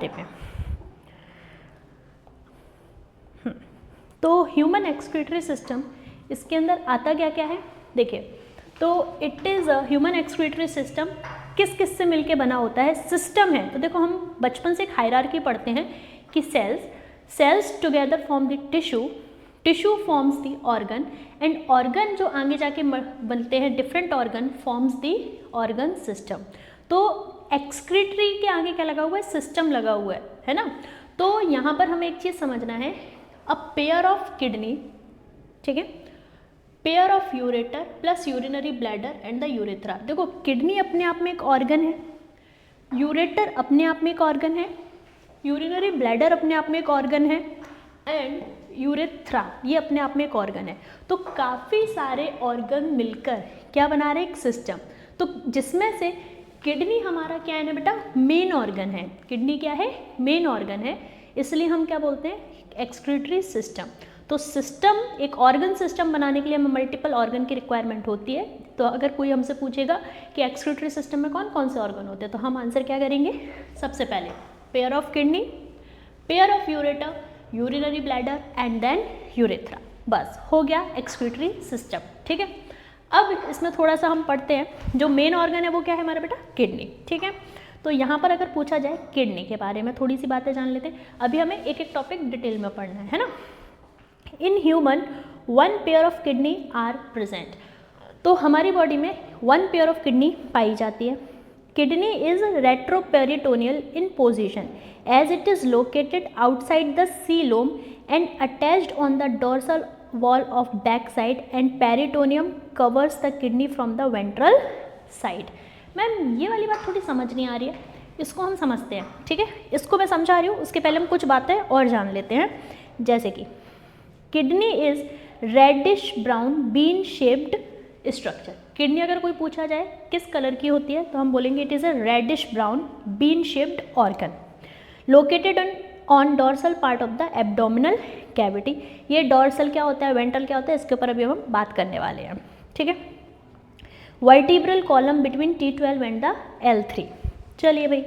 बारे में। तो ह्यूमन एक्सक्रीटरी सिस्टम, इसके अंदर आता क्या क्या है देखिए। तो it is a human excretory system किस किस से मिलके बना होता है, सिस्टम है। तो देखो हम बचपन से एक हायरार्की पढ़ते हैं कि cells together form the tissue forms the organ, and organ जो आगे जाके बनते हैं different organ forms the organ system. तो एक्सक्रीटरी के आगे क्या लगा हुआ है, सिस्टम लगा हुआ है ना। तो यहाँ पर हमें एक चीज़ समझना है, अ पेयर ऑफ किडनी, ठीक है, pair of ureter plus urinary bladder and the urethra. देखो किडनी अपने आप में एक ऑर्गन है, यूरेटर अपने आप में एक ऑर्गन है, यूरिनरी ब्लैडर अपने आप में एक ऑर्गन है, एंड यूरेथ्रा ये अपने आप में एक ऑर्गन है। तो काफ़ी सारे ऑर्गन मिलकर क्या बना रहे हैं, एक सिस्टम। तो जिसमें से किडनी हमारा क्या है ना बेटा, मेन ऑर्गन है। किडनी क्या है, मेन ऑर्गन है, इसलिए हम क्या बोलते हैं, एक्सक्रीटरी सिस्टम। तो सिस्टम, एक ऑर्गन सिस्टम बनाने के लिए हमें मल्टीपल ऑर्गन की रिक्वायरमेंट होती है। तो अगर कोई हमसे पूछेगा कि एक्सक्रीटरी सिस्टम में कौन कौन से ऑर्गन होते हैं, तो हम आंसर क्या करेंगे, सबसे पहले pair of kidney, pair of ureter, urinary bladder and then urethra. बस हो गया एक्सक्रीटरी सिस्टम, ठीक है। अब इसमें थोड़ा सा हम पढ़ते हैं, जो मेन ऑर्गन है वो क्या है हमारा बेटा, किडनी, ठीक है। तो यहाँ पर अगर पूछा जाए किडनी के बारे में थोड़ी सी बातें जान लेते हैं। अभी हमें एक एक टॉपिक डिटेल में पढ़ना है ना। In human 1 pair of kidney are present. तो हमारी बॉडी में 1 पेयर ऑफ किडनी पाई जाती है। Kidney is retroperitoneal in position as it is located outside the coelom and attached on the dorsal wall of back side, and peritoneum covers the kidney from the ventral side. Ma'am ये वाली बात थोड़ी समझ नहीं आ रही है, इसको हम समझते हैं, ठीक है। इसको मैं समझा रही हूँ, उसके पहले हम कुछ बातें और जान लेते हैं। जैसे कि kidney is reddish brown bean shaped structure. Kidney अगर कोई पूछा जाए किस कलर की होती है, तो हम बोलेंगे it is a reddish brown bean shaped organ located on dorsal part of the abdominal cavity. ये डॉर्सल क्या होता है, वेंट्रल क्या होता है, इसके ऊपर अभी हम बात करने वाले हैं, ठीक है। Vertebral column between T12 and the L3। चलिए भाई,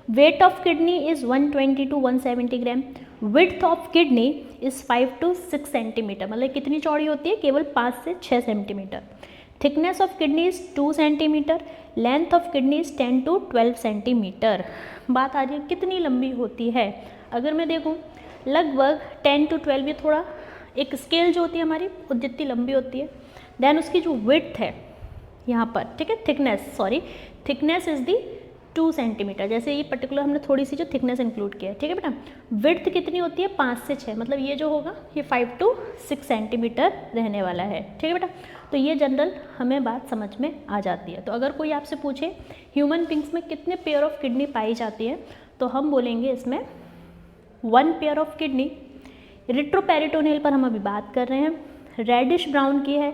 weight of kidney is 120 to 170 gram. Width of kidney is 5 to 6 centimetre, मतलब कितनी चौड़ी होती है, केवल 5 से 6 centimetre. Thickness of kidney is 2 centimetre. Length of kidney is 10 to 12 centimetre. बात आ रही है कितनी लंबी होती है, अगर मैं देखूँ लगभग 10 to 12, ये थोड़ा एक स्केल जो होती है हमारी वो जितनी लंबी होती है। देन उसकी जो विड्थ है यहाँ पर, ठीक है, थिकनेस इज दी 2 सेंटीमीटर। जैसे ये पर्टिकुलर हमने थोड़ी सी जो थिकनेस इंक्लूड किया है, ठीक है बेटा। विड्थ कितनी होती है, 5 से 6, मतलब ये जो होगा ये 5 to 6 सेंटीमीटर रहने वाला है, ठीक है बेटा। तो ये जनरल हमें बात समझ में आ जाती है। तो अगर कोई आपसे पूछे ह्यूमन बींग्स में कितने पेयर ऑफ किडनी पाई जाती है, तो हम बोलेंगे इसमें 1 पेयर ऑफ किडनी। रेट्रोपेरिटोनियल पर हम अभी बात कर रहे हैं, रेडिश ब्राउन की है,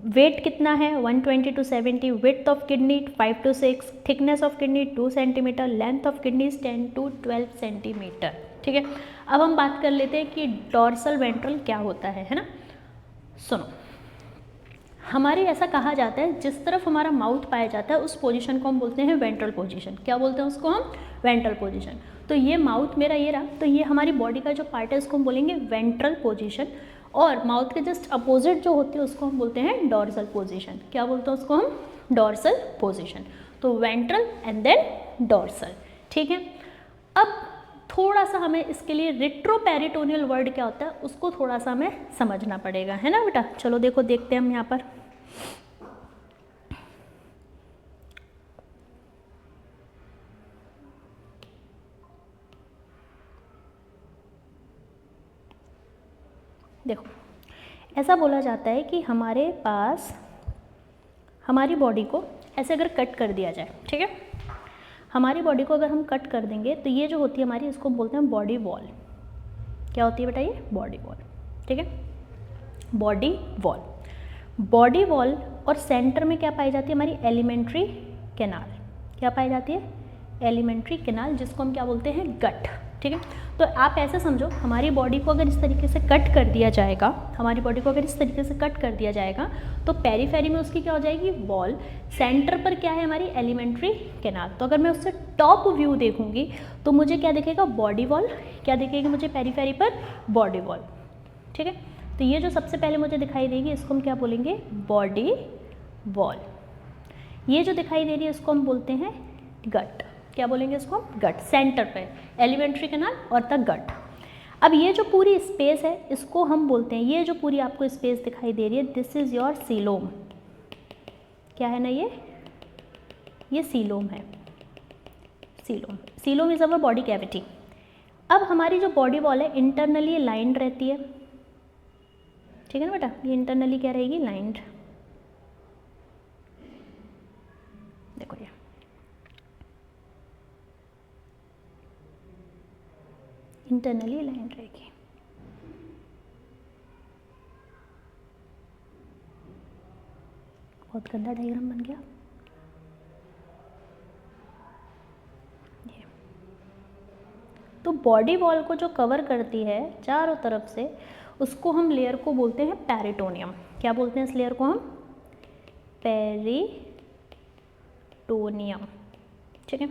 वेट कितना है 120 to 70, width of kidney 5 to 6, thickness of kidney 2 centimetre, length of kidney 10 to 12 centimetre, ठीक है। अब हम बात कर लेते हैं कि डॉर्सल वेंट्रल क्या होता है ना। सुनो, हमारे ऐसा कहा जाता है जिस तरफ हमारा माउथ पाया जाता है उस पोजीशन को हम बोलते हैं वेंट्रल पोजीशन। क्या बोलते हैं उसको हम, वेंट्रल पोजीशन। तो ये माउथ मेरा ये रहा, तो ये हमारी बॉडी का जो पार्ट है उसको हम बोलेंगे वेंट्रल पोजीशन, और माउथ के जस्ट अपोजिट जो होती है उसको हम बोलते हैं डॉर्सल पोजीशन। क्या बोलते हैं उसको हम, डॉर्सल पोजीशन। तो वेंट्रल एंड देन डॉर्सल, ठीक है। अब थोड़ा सा हमें इसके लिए रेट्रोपेरिटोनियल वर्ड क्या होता है उसको थोड़ा सा हमें समझना पड़ेगा, है ना बेटा। चलो देखो, देखते हैं हम यहाँ पर। देखो, ऐसा बोला जाता है कि हमारे पास हमारी बॉडी को ऐसे अगर कट कर दिया जाए, ठीक है, हमारी बॉडी को अगर हम कट कर देंगे तो ये जो होती है हमारी, इसको बोलते हैं बॉडी वॉल। क्या होती है बेटा, ये बॉडी वॉल, ठीक है, बॉडी वॉल। बॉडी वॉल और सेंटर में क्या पाई जाती है हमारी, एलिमेंट्री कैनाल। क्या पाई जाती है, एलिमेंट्री कैनाल, जिसको हम क्या बोलते हैं, गट, ठीक है। तो आप ऐसे समझो, हमारी बॉडी को अगर इस तरीके से कट कर दिया जाएगा, हमारी बॉडी को अगर इस तरीके से कट कर दिया जाएगा तो पेरीफेरी में उसकी क्या हो जाएगी, वॉल, सेंटर पर क्या है हमारी एलिमेंट्री कैनाल। तो अगर मैं उससे टॉप व्यू देखूंगी तो मुझे क्या दिखेगा, बॉडी वॉल, क्या दिखेगी मुझे पेरीफेरी पर, बॉडी वॉल, ठीक है। तो ये जो सबसे पहले मुझे दिखाई देगी इसको हम क्या बोलेंगे, बॉडी वॉल। ये जो दिखाई दे रही है इसको हम बोलते हैं गट, क्या बोलेंगे इसको हम, गट, सेंटर पे एलिमेंट्री कैनाल और द गट। अब ये जो पूरी स्पेस है इसको हम बोलते हैं, ये जो पूरी आपको स्पेस दिखाई दे रही है, दिस इज योर सीलोम, क्या है ना ये सीलोम है, coelom is our body cavity. अब हमारी जो बॉडी वॉल है इंटरनली लाइंड रहती है, ठीक है ना बेटा, ये इंटरनली क्या रहेगी, लाइंड, देखो ये इंटरनली लाइंड रहेगी। बहुत गंदा डायग्राम बन गया ये। तो बॉडी वॉल को जो कवर करती है चारों तरफ से, उसको हम लेयर को बोलते हैं पेरिटोनियम। क्या बोलते हैं इस लेयर को हम, पेरिटोनियम, ठीक है।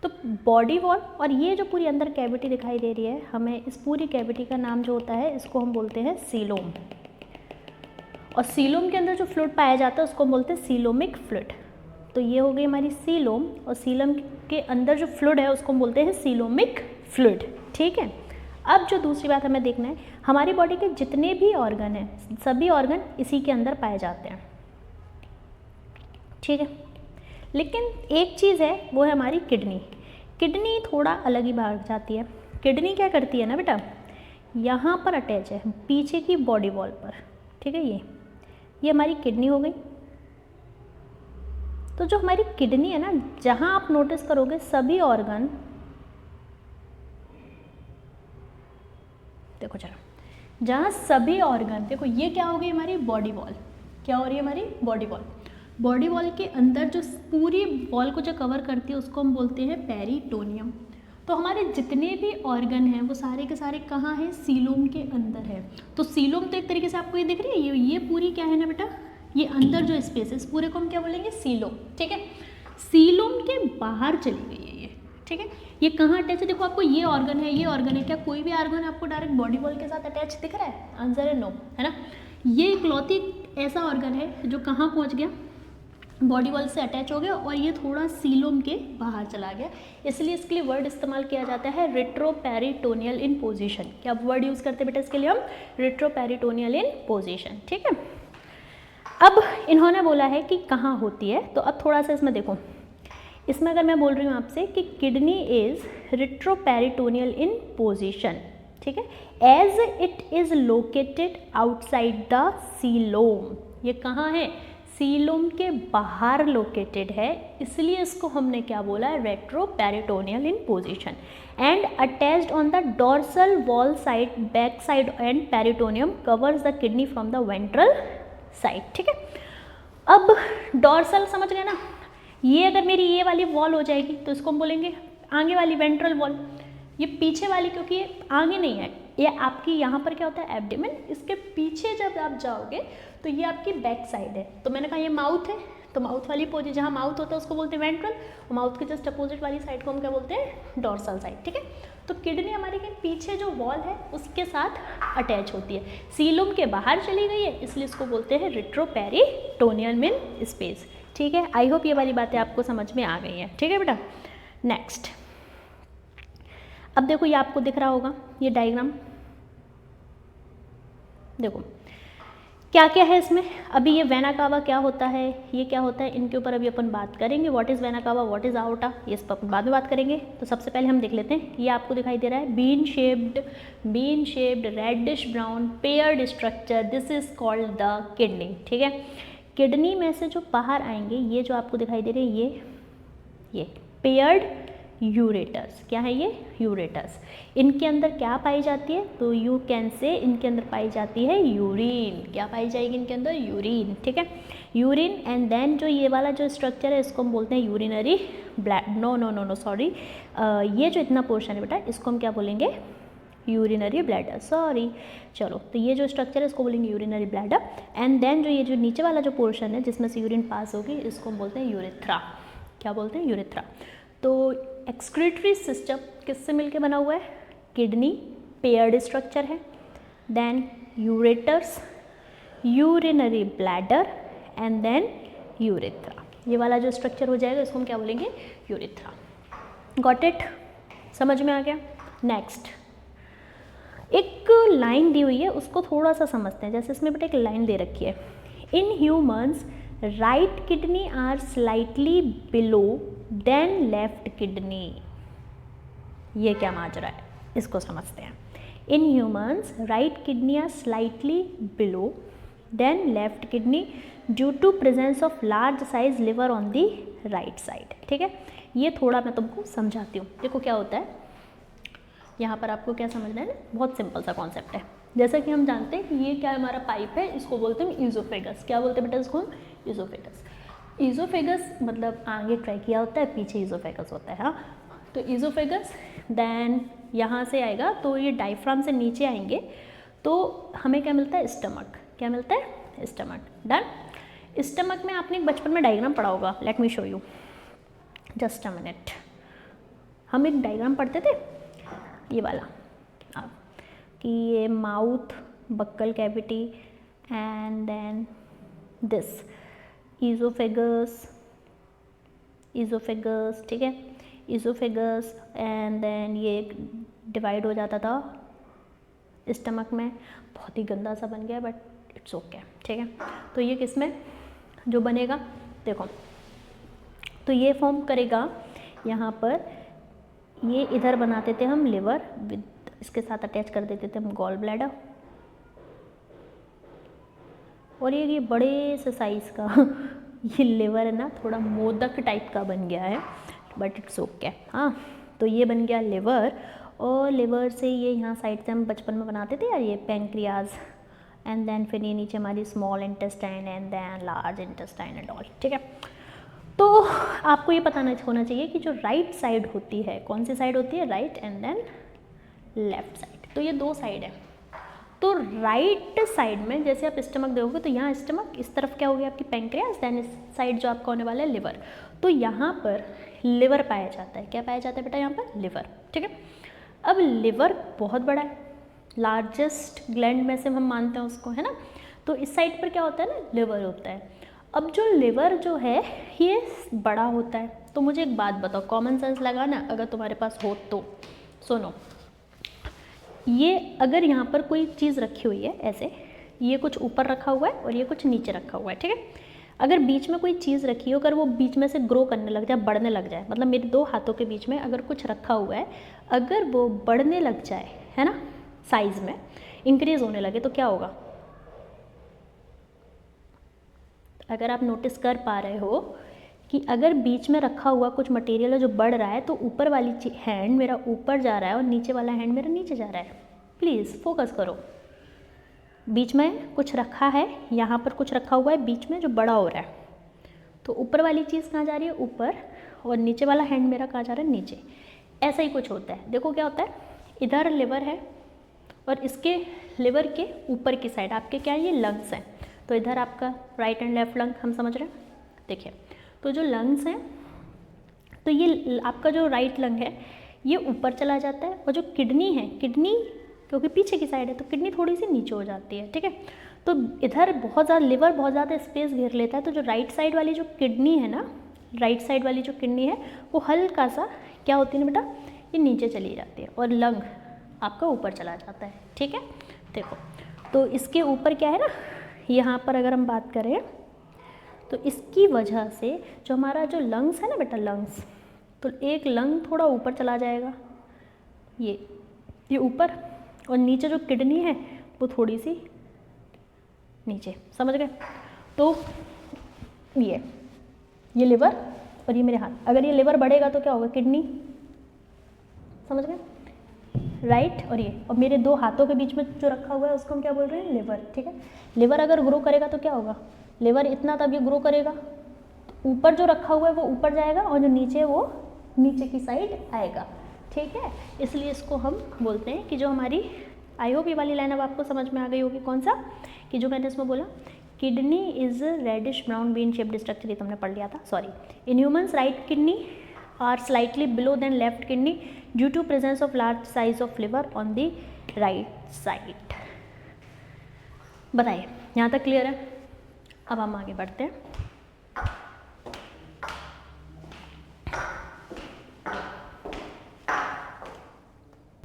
तो बॉडी वॉल और ये जो पूरी अंदर कैविटी दिखाई दे रही है, हमें इस पूरी कैविटी का नाम जो होता है इसको हम बोलते हैं सीलोम। और सीलोम के अंदर जो फ्लूइड पाया जाता है उसको हम बोलते हैं सीलोमिक फ्लूइड। तो ये हो गई हमारी सीलोम, और सीलोम के अंदर जो फ्लूइड है उसको हम बोलते हैं सीलोमिक फ्लूइड, ठीक है। अब जो दूसरी बात हमें देखना है, हमारी बॉडी के जितने भी ऑर्गन हैं सभी ऑर्गन इसी के अंदर पाए जाते हैं, ठीक है। लेकिन एक चीज़ है वो है हमारी किडनी। किडनी थोड़ा अलग ही भाग जाती है। किडनी क्या करती है ना बेटा, यहाँ पर अटैच है पीछे की बॉडी वॉल पर, ठीक है। ये हमारी किडनी हो गई। तो जो हमारी किडनी है ना, जहाँ आप नोटिस करोगे सभी ऑर्गन, देखो जरा, जहाँ सभी ऑर्गन, देखो ये क्या हो गई हमारी बॉडी वॉल, क्या हो रही है हमारी बॉडी वॉल। बॉडी वॉल के अंदर जो पूरी वॉल को जो कवर करती है उसको हम बोलते हैं पेरिटोनियम। तो हमारे जितने भी ऑर्गन हैं वो सारे के सारे कहाँ हैं, सीलोम के अंदर है। तो सीलोम तो एक तरीके से आपको ये दिख रही है, ये पूरी क्या है ना बेटा, ये अंदर जो स्पेस है इस पूरे को हम क्या बोलेंगे, सीलोम, ठीक है। सीलोम के बाहर चली गई है ये, ठीक है। ये कहाँ अटैच है, देखो आपको ये ऑर्गन है, ये ऑर्गन है, क्या कोई भी ऑर्गन आपको डायरेक्ट बॉडी वॉल के साथ अटैच दिख रहा है, आंसर है नो, है ना। ये इकलौती ऐसा ऑर्गन है जो कहाँ पहुँच गया, बॉडी वॉल से अटैच हो गया, और ये थोड़ा सीलोम के बाहर चला गया, इसलिए इसके लिए वर्ड इस्तेमाल किया जाता है रेट्रोपेरिटोनियल इन पोजीशन। क्या वर्ड यूज़ करते हैं बेटा इसके लिए हम, रेट्रोपेरिटोनियल इन पोजीशन, ठीक है। अब इन्होंने बोला है कि कहाँ होती है, तो अब थोड़ा सा इसमें देखो, इसमें अगर मैं बोल रही हूँ आपसे कि kidney is retroperitoneal in position, ठीक है, as it is located outside the coelom. ये कहाँ है, सीलोम के बाहर लोकेटेड है, इसलिए इसको हमने क्या बोला है, retroperitoneal in position, and attached on the dorsal wall side, back side, and peritoneum covers the kidney from the ventral side, ठीक है। अब डोर्सल समझ गए ना, ये अगर मेरी ये वाली वॉल हो जाएगी तो इसको हम बोलेंगे आगे वाली वेंट्रल वॉल। ये पीछे वाली, क्योंकि ये आगे नहीं है, ये आपकी यहाँ पर क्या होता है एब्डोमेन, इसके पीछे जब आप जाओगे तो ये आपकी बैक साइड है। तो मैंने कहा ये माउथ है, तो माउथ वाली पोजीशन, जहाँ माउथ होता है उसको बोलते हैं वेंट्रल, और माउथ के जस्ट अपोजिट वाली साइड को हम क्या बोलते हैं, डोर्सल साइड, ठीक है। तो किडनी हमारी के पीछे जो वॉल है उसके साथ अटैच होती है, सीलोम के बाहर चली गई है, इसलिए इसको बोलते हैं रेट्रोपेरिटोनियल मिन स्पेस, ठीक है। आई होप ये वाली बातें आपको समझ में आ गई हैं, ठीक है बेटा। नेक्स्ट, अब देखो ये आपको दिख रहा होगा ये डायग्राम, देखो क्या क्या है इसमें। अभी ये वेना कावा क्या होता है, ये क्या होता है, इनके ऊपर अभी अपन बात करेंगे। What is vena cava, what is outta, ये इस पर अपन बाद में बात करेंगे। तो सबसे पहले हम देख लेते हैं, ये आपको दिखाई दे रहा है bean shaped reddish brown paired structure, this is called the kidney, ठीक है। किडनी में से जो बाहर आएंगे, ये जो आपको दिखाई दे रहे हैं, ये पेयर्ड यूरेटर्स। क्या है ये? यूरेटर्स। इनके अंदर क्या पाई जाती है? तो यू कैन से इनके अंदर पाई जाती है यूरिन। क्या पाई जाएगी इनके अंदर? यूरिन। ठीक है, यूरिन। एंड देन जो ये वाला जो स्ट्रक्चर है इसको हम बोलते हैं urinary bladder. No no no no sorry, ये जो इतना पोर्शन है बेटा इसको हम क्या बोलेंगे? Urinary bladder. सॉरी, चलो, तो ये जो स्ट्रक्चर है इसको बोलेंगे यूरिनरी ब्लैडर। एंड देन जो ये जो नीचे वाला जो पोर्शन है जिसमें से यूरिन पास होगी इसको हम बोलते हैं यूरेथ्रा। क्या बोलते हैं? यूरेथ्रा। तो एक्सक्रीटरी सिस्टम किससे मिलके बना हुआ है? किडनी, पेयर्ड स्ट्रक्चर है, then ureters, urinary bladder and then urethra. ये वाला जो स्ट्रक्चर हो जाएगा इसको हम क्या बोलेंगे? यूरेथ्रा। Got it? समझ में आ गया? नेक्स्ट, एक लाइन दी हुई है उसको थोड़ा सा समझते हैं। जैसे इसमें बेटा एक लाइन दे रखी है, in humans right kidney are slightly below than left kidney. ये क्या माजरा है इसको समझते हैं। In humans right kidney are slightly below than left kidney due to presence of large size liver on the right side. ठीक है, ये थोड़ा मैं तुमको समझाती हूँ। देखो क्या होता है यहाँ पर, आपको क्या समझना है ना, बहुत सिंपल सा कॉन्सेप्ट है। जैसा कि हम जानते हैं कि ये क्या हमारा पाइप है, इसको बोलते हैं ईजोफेगस। क्या बोलते हैं बेटा इसको? ईजोफेगस। ईजोफेगस मतलब आगे ट्रैकिया होता है, पीछे ईजोफेगस होता है। हाँ, तो ईजोफेगस देन यहाँ से आएगा तो ये डायफ्राम से नीचे आएंगे तो हमें क्या मिलता है? स्टमक। क्या मिलता है? स्टमक। डन। स्टमक में आपने बचपन में डायग्राम पढ़ा होगा, let me show you, just a minute. हम एक डायग्राम पढ़ते थे ये वाला, अब कि ये mouth, buccal cavity and then this oesophagus, oesophagus. ठीक है, ईजोफेगस एंड देन ये डिवाइड हो जाता था स्टमक में। बहुत ही गंदा सा बन गया बट इट्स ओके। ठीक है, तो ये किस में जो बनेगा देखो, तो ये फॉर्म करेगा यहाँ पर, ये इधर बनाते थे हम लिवर, विद इसके साथ अटैच कर देते थे हम गॉल ब्लैडर, और ये बड़े से साइज का ये लिवर है ना, थोड़ा मोदक टाइप का बन गया है बट इट्स ओके। हाँ, तो ये बन गया लिवर, और लिवर से ये यहाँ साइड से हम बचपन में बनाते थे यार ये पैंक्रियाज, एंड देन फिर ये नीचे हमारी small intestine and then large intestine and all. ठीक है, तो आपको ये पता होना चाहिए कि जो राइट साइड होती है, कौन सी साइड होती है? Right and then left side. तो ये दो साइड है। तो राइट साइड में जैसे आप स्टमक देखोगे तो यहाँ स्टमक, इस तरफ क्या होगी आपकी पैंक्रियास, देन इस साइड जो आपका होने वाला है लिवर। तो यहाँ पर लिवर पाया जाता है। क्या पाया जाता है बेटा? यहाँ पर लिवर। ठीक है, अब लिवर बहुत बड़ा है, लार्जेस्ट ग्लैंड में से हम मानते हैं उसको, है ना। तो इस साइड पर क्या होता है ना, लिवर होता है। अब जो लिवर जो है ये बड़ा होता है, तो मुझे एक बात बताओ, कॉमन सेंस लगाना अगर तुम्हारे पास हो तो। सुनो, ये अगर यहाँ पर कोई चीज़ रखी हुई है ऐसे, ये कुछ ऊपर रखा हुआ है और ये कुछ नीचे रखा हुआ है, ठीक है। अगर बीच में कोई चीज़ रखी हो, अगर वो बीच में से ग्रो करने लग जाए, बढ़ने लग जाए, मतलब मेरे दो हाथों के बीच में अगर कुछ रखा हुआ है, अगर वो बढ़ने लग जाए, है ना, साइज़ में इंक्रीज होने लगे, तो क्या होगा? अगर आप नोटिस कर पा रहे हो कि अगर बीच में रखा हुआ कुछ मटेरियल है जो बढ़ रहा है, तो ऊपर वाली हैंड मेरा ऊपर जा रहा है और नीचे वाला हैंड मेरा नीचे जा रहा है। प्लीज़ फोकस करो। बीच में कुछ रखा है, यहाँ पर कुछ रखा हुआ है बीच में जो बड़ा हो रहा है, तो ऊपर वाली चीज़ कहाँ जा रही है? ऊपर, और नीचे वाला हैंड मेरा कहाँ जा रहा है? नीचे। ऐसा ही कुछ होता है। देखो क्या होता है, इधर लिवर है और इसके लिवर के ऊपर की साइड आपके क्या है? ये लंग्स हैं। तो इधर आपका राइट एंड लेफ्ट लंग हम समझ रहे हैं। देखिए, तो जो लंग्स हैं, तो ये आपका जो राइट लंग है ये ऊपर चला जाता है, और जो किडनी है, किडनी क्योंकि पीछे की साइड है तो किडनी थोड़ी सी नीचे हो जाती है, ठीक है। तो इधर बहुत ज़्यादा लिवर बहुत ज़्यादा स्पेस घेर लेता है, तो जो राइट साइड वाली जो किडनी है ना, राइट साइड वाली जो किडनी है वो हल्का सा क्या होती है ना बेटा, ये नीचे चली जाती है और लंग आपका ऊपर चला जाता है, ठीक है। देखो, तो इसके ऊपर क्या है ना, यहाँ पर अगर हम बात करें तो इसकी वजह से जो हमारा जो लंग्स है ना बेटा, लंग्स, तो एक लंग थोड़ा ऊपर चला जाएगा, ये ऊपर, और नीचे जो किडनी है वो थोड़ी सी नीचे, समझ गए। तो ये लिवर और ये मेरे हाथ, अगर ये लिवर बढ़ेगा तो क्या होगा? किडनी समझ गए, राइट। और मेरे दो हाथों के बीच में जो रखा हुआ है उसको हम क्या बोल रहे हैं, लिवर, ठीक है। लिवर अगर ग्रो करेगा तो क्या होगा, लिवर इतना तब ये ग्रो करेगा, ऊपर जो रखा हुआ है वो ऊपर जाएगा और जो नीचे है वो नीचे की साइड आएगा, ठीक है। इसलिए इसको हम बोलते हैं कि जो हमारी, आई होप ये वाली लाइन अब आपको समझ में आ गई होगी, कौन सा, कि जो मैंने इसमें बोला kidney is reddish brown bean shaped structure, ये तुमने पढ़ लिया था, sorry. In humans right kidney are slightly below than left kidney due to presence of large size of liver on the right side. बताइए, यहाँ तक क्लियर है? अब हम आगे बढ़ते हैं।